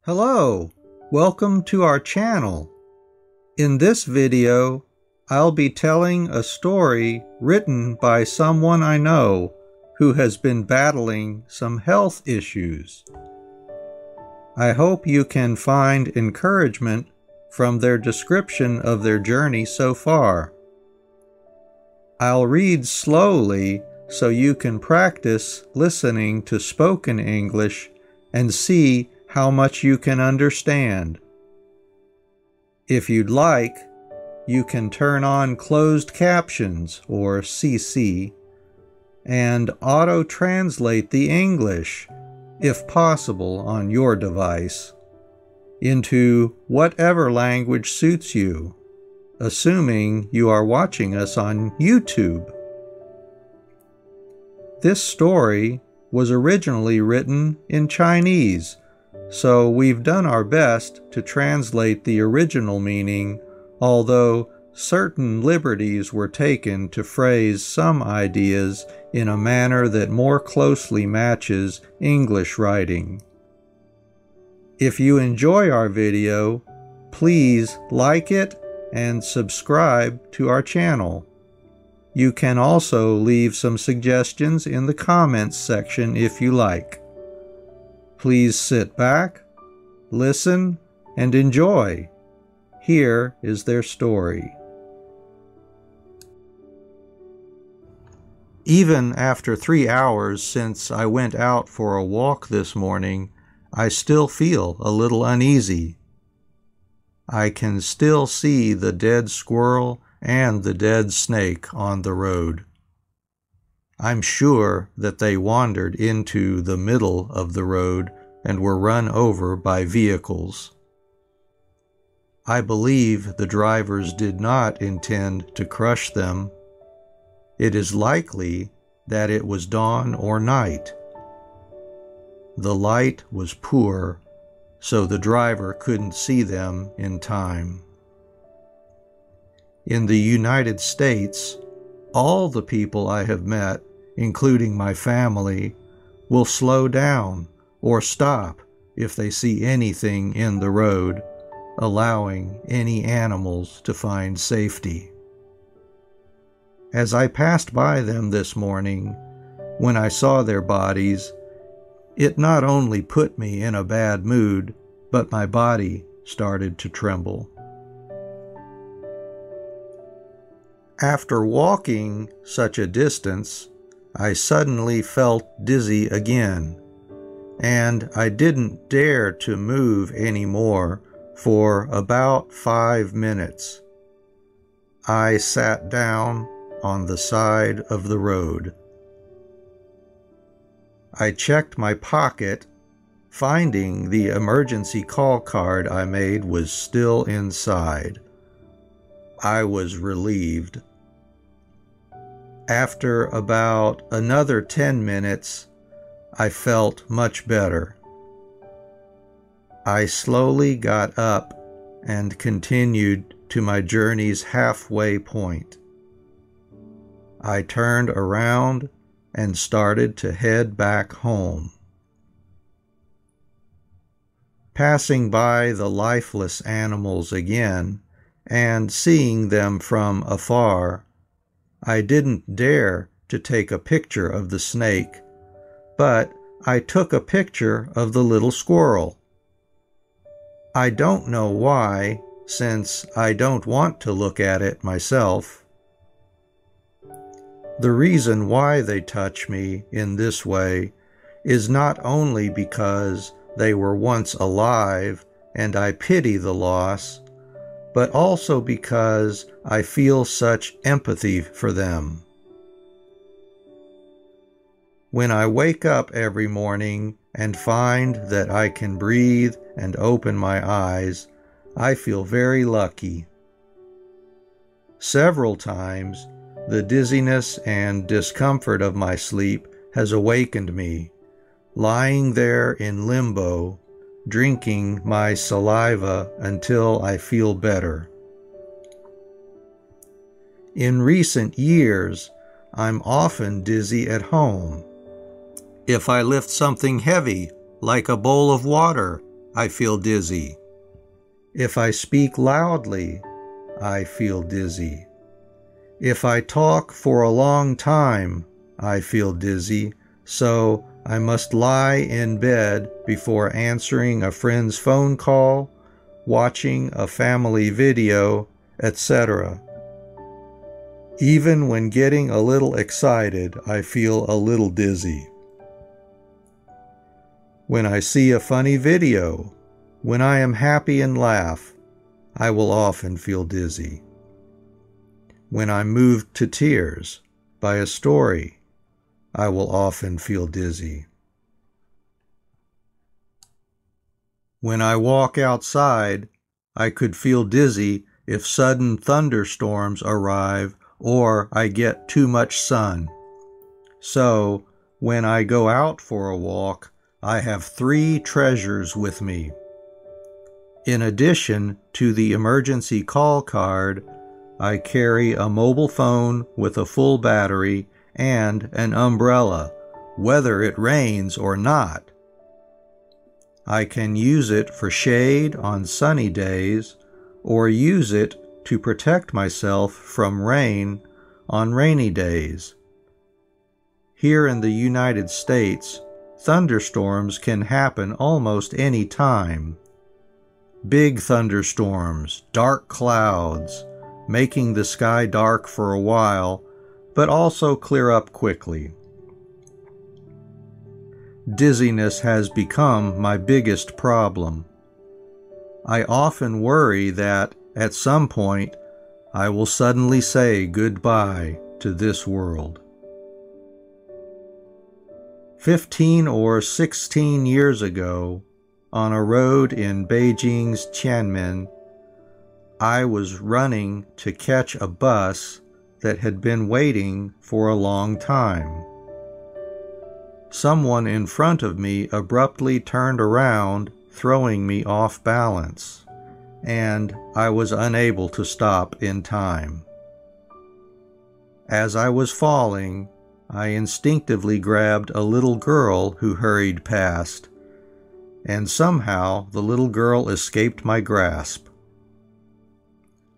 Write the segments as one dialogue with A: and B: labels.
A: Hello, welcome to our channel. In this video, I'll be telling a story written by someone I know who has been battling some health issues. I hope you can find encouragement from their description of their journey so far. I'll read slowly so you can practice listening to spoken English and see how much you can understand. If you'd like, you can turn on closed captions, or CC, and auto-translate the English, if possible on your device, into whatever language suits you, assuming you are watching us on YouTube. This story was originally written in Chinese, so we've done our best to translate the original meaning, although certain liberties were taken to phrase some ideas in a manner that more closely matches English writing. If you enjoy our video, please like it and subscribe to our channel. You can also leave some suggestions in the comments section if you like. Please sit back, listen, and enjoy. Here is their story. Even after 3 hours since I went out for a walk this morning, I still feel a little uneasy. I can still see the dead squirrel and the dead snake on the road. I'm sure that they wandered into the middle of the road and were run over by vehicles. I believe the drivers did not intend to crush them. It is likely that it was dawn or night. The light was poor, so the driver couldn't see them in time. In the United States, all the people I have met, including my family, will slow down or stop if they see anything in the road, allowing any animals to find safety. As I passed by them this morning, when I saw their bodies, it not only put me in a bad mood, but my body started to tremble. After walking such a distance, I suddenly felt dizzy again, and I didn't dare to move anymore for about 5 minutes. I sat down on the side of the road. I checked my pocket, finding the emergency call card I made was still inside. I was relieved. After about another 10 minutes, I felt much better. I slowly got up and continued to my journey's halfway point. I turned around and started to head back home. Passing by the lifeless animals again and seeing them from afar, I didn't dare to take a picture of the snake, but I took a picture of the little squirrel. I don't know why, since I don't want to look at it myself. The reason why they touch me in this way is not only because they were once alive and I pity the loss, but also because I feel such empathy for them. When I wake up every morning and find that I can breathe and open my eyes, I feel very lucky. Several times, the dizziness and discomfort of my sleep has awakened me, lying there in limbo, drinking my saliva until I feel better. In recent years, I'm often dizzy at home. If I lift something heavy, like a bowl of water, I feel dizzy. If I speak loudly, I feel dizzy. If I talk for a long time, I feel dizzy, so I must lie in bed before answering a friend's phone call, watching a family video, etc. Even when getting a little excited, I feel a little dizzy. When I see a funny video, when I am happy and laugh, I will often feel dizzy. When I'm moved to tears by a story, I will often feel dizzy. When I walk outside, I could feel dizzy if sudden thunderstorms arrive or I get too much sun. So, when I go out for a walk, I have 3 treasures with me. In addition to the emergency call card, I carry a mobile phone with a full battery and an umbrella, whether it rains or not. I can use it for shade on sunny days, or use it to protect myself from rain on rainy days. Here in the United States, thunderstorms can happen almost any time. Big thunderstorms, dark clouds, making the sky dark for a while, but also clear up quickly. Dizziness has become my biggest problem. I often worry that, at some point, I will suddenly say goodbye to this world. 15 or 16 years ago, on a road in Beijing's Tiananmen, I was running to catch a bus that had been waiting for a long time. Someone in front of me abruptly turned around, throwing me off balance, and I was unable to stop in time. As I was falling, I instinctively grabbed a little girl who hurried past, and somehow the little girl escaped my grasp.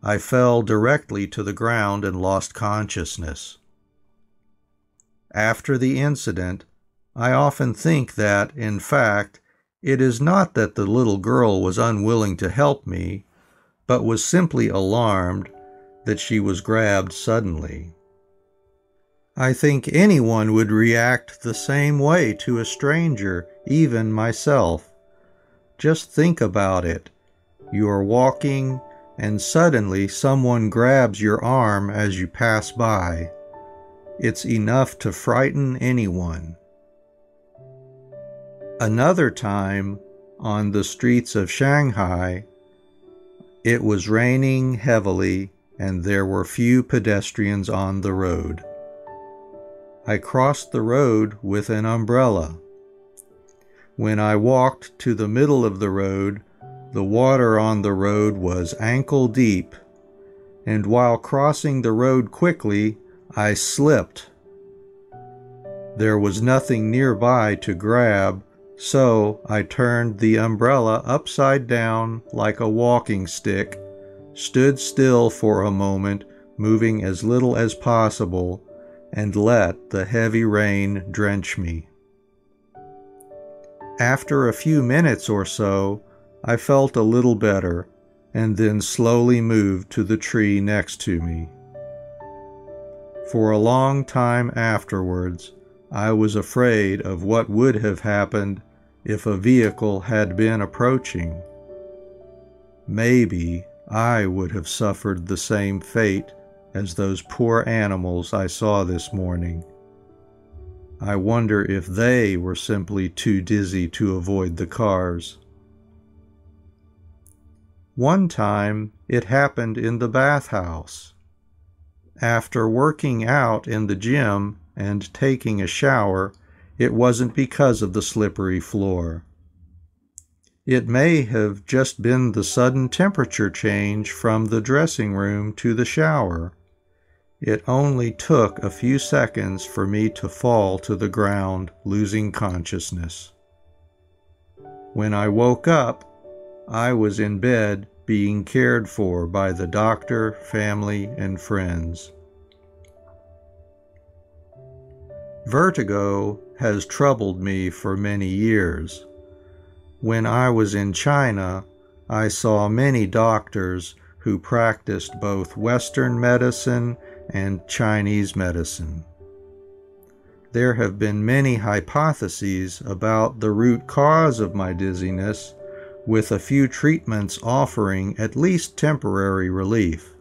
A: I fell directly to the ground and lost consciousness. After the incident, I often think that, in fact, it is not that the little girl was unwilling to help me, but was simply alarmed that she was grabbed suddenly. I think anyone would react the same way to a stranger, even myself. Just think about it. You are walking, and suddenly someone grabs your arm as you pass by. It's enough to frighten anyone. Another time, on the streets of Shanghai, it was raining heavily and there were few pedestrians on the road. I crossed the road with an umbrella. When I walked to the middle of the road, the water on the road was ankle deep, and while crossing the road quickly, I slipped. There was nothing nearby to grab, so I turned the umbrella upside down like a walking stick, stood still for a moment, moving as little as possible, and let the heavy rain drench me. After a few minutes or so, I felt a little better, and then slowly moved to the tree next to me. For a long time afterwards, I was afraid of what would have happened if a vehicle had been approaching. Maybe I would have suffered the same fate as those poor animals I saw this morning. I wonder if they were simply too dizzy to avoid the cars. One time, it happened in the bathhouse. After working out in the gym and taking a shower, it wasn't because of the slippery floor. It may have just been the sudden temperature change from the dressing room to the shower. It only took a few seconds for me to fall to the ground, losing consciousness. When I woke up, I was in bed being cared for by the doctor, family, and friends. Vertigo has troubled me for many years. When I was in China, I saw many doctors who practiced both Western medicine and Chinese medicine. There have been many hypotheses about the root cause of my dizziness, with a few treatments offering at least temporary relief.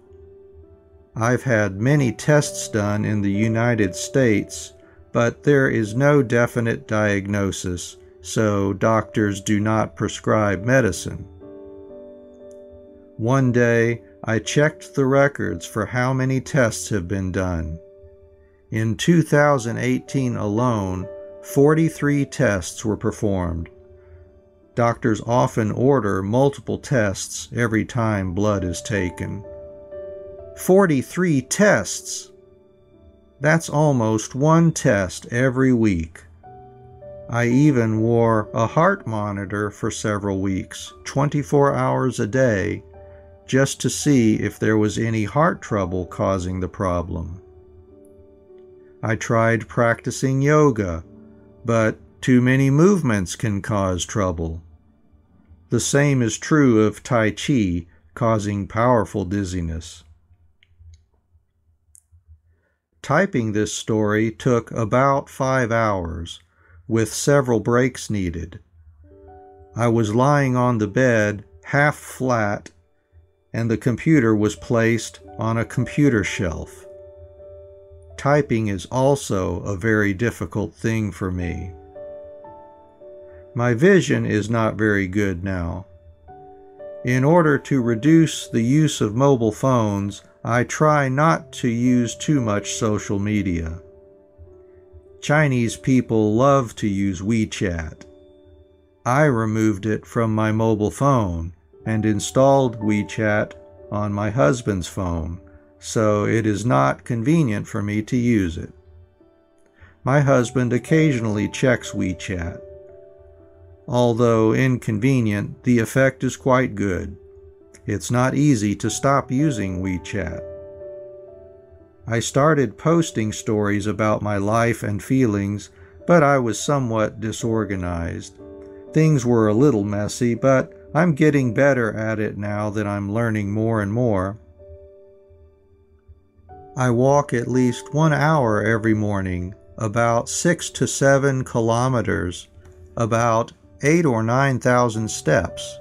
A: I've had many tests done in the United States, but there is no definite diagnosis, so doctors do not prescribe medicine. One day, I checked the records for how many tests have been done. In 2018 alone, 43 tests were performed. Doctors often order multiple tests every time blood is taken. 43 tests! That's almost one test every week. I even wore a heart monitor for several weeks, 24 hours a day, just to see if there was any heart trouble causing the problem. I tried practicing yoga, but too many movements can cause trouble. The same is true of Tai Chi, causing powerful dizziness. Typing this story took about 5 hours, with several breaks needed. I was lying on the bed, half flat, and the computer was placed on a computer shelf. Typing is also a very difficult thing for me. My vision is not very good now. In order to reduce the use of mobile phones, I try not to use too much social media. Chinese people love to use WeChat. I removed it from my mobile phone and installed WeChat on my husband's phone, so it is not convenient for me to use it. My husband occasionally checks WeChat. Although inconvenient, the effect is quite good. It's not easy to stop using WeChat. I started posting stories about my life and feelings, but I was somewhat disorganized. Things were a little messy, but I'm getting better at it now that I'm learning more and more. I walk at least 1 hour every morning, about 6 to 7 kilometers, about 8,000 or 9,000 steps.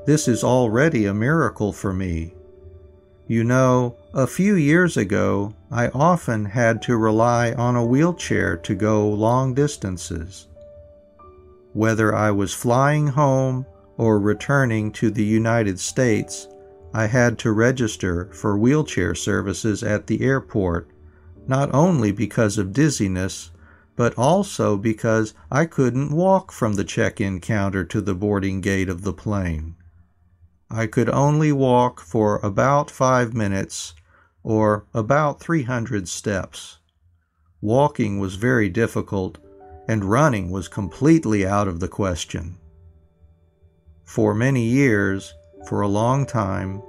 A: This is already a miracle for me. You know, a few years ago, I often had to rely on a wheelchair to go long distances. Whether I was flying home or returning to the United States, I had to register for wheelchair services at the airport, not only because of dizziness, but also because I couldn't walk from the check-in counter to the boarding gate of the plane. I could only walk for about 5 minutes, or about 300 steps. Walking was very difficult, and running was completely out of the question. For many years, for a long time,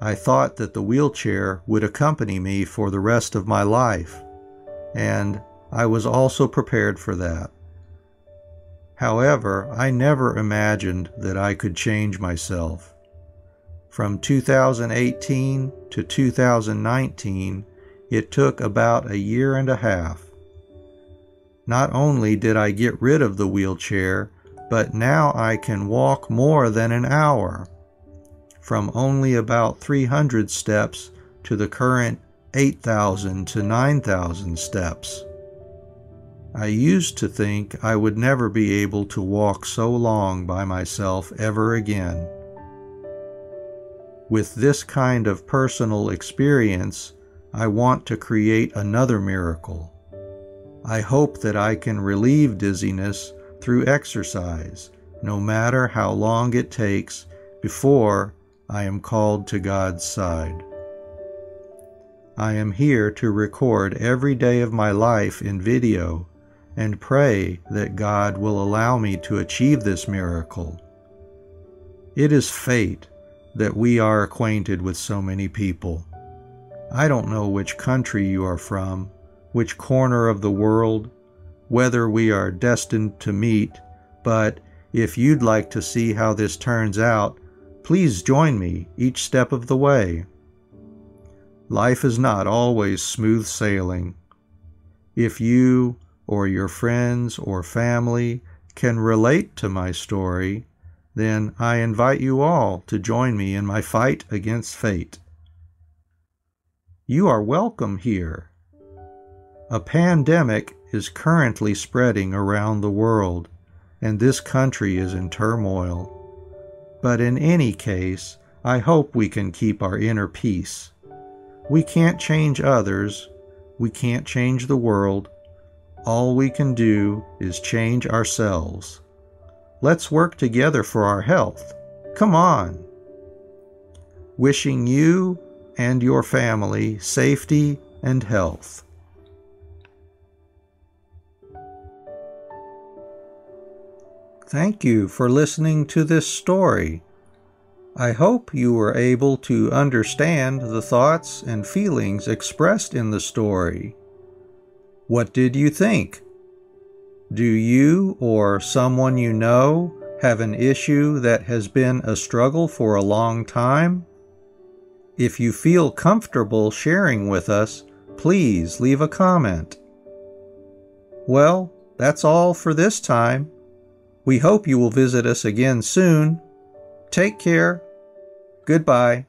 A: I thought that the wheelchair would accompany me for the rest of my life, and I was also prepared for that. However, I never imagined that I could change myself. From 2018 to 2019, it took about a year and a half. Not only did I get rid of the wheelchair, but now I can walk more than an hour, from only about 300 steps to the current 8,000 to 9,000 steps. I used to think I would never be able to walk so long by myself ever again. With this kind of personal experience, I want to create another miracle. I hope that I can relieve dizziness through exercise, no matter how long it takes before I am called to God's side. I am here to record every day of my life in video and pray that God will allow me to achieve this miracle. It is fate that we are acquainted with so many people. I don't know which country you are from, which corner of the world, whether we are destined to meet, but if you'd like to see how this turns out, please join me each step of the way. Life is not always smooth sailing. If you or your friends or family can relate to my story, then I invite you all to join me in my fight against fate. You are welcome here. A pandemic is currently spreading around the world, and this country is in turmoil. But in any case, I hope we can keep our inner peace. We can't change others. We can't change the world. All we can do is change ourselves. Let's work together for our health. Come on. Wishing you and your family safety and health. Thank you for listening to this story. I hope you were able to understand the thoughts and feelings expressed in the story. What did you think? Do you or someone you know have an issue that has been a struggle for a long time? If you feel comfortable sharing with us, please leave a comment. Well, that's all for this time. We hope you will visit us again soon. Take care. Goodbye.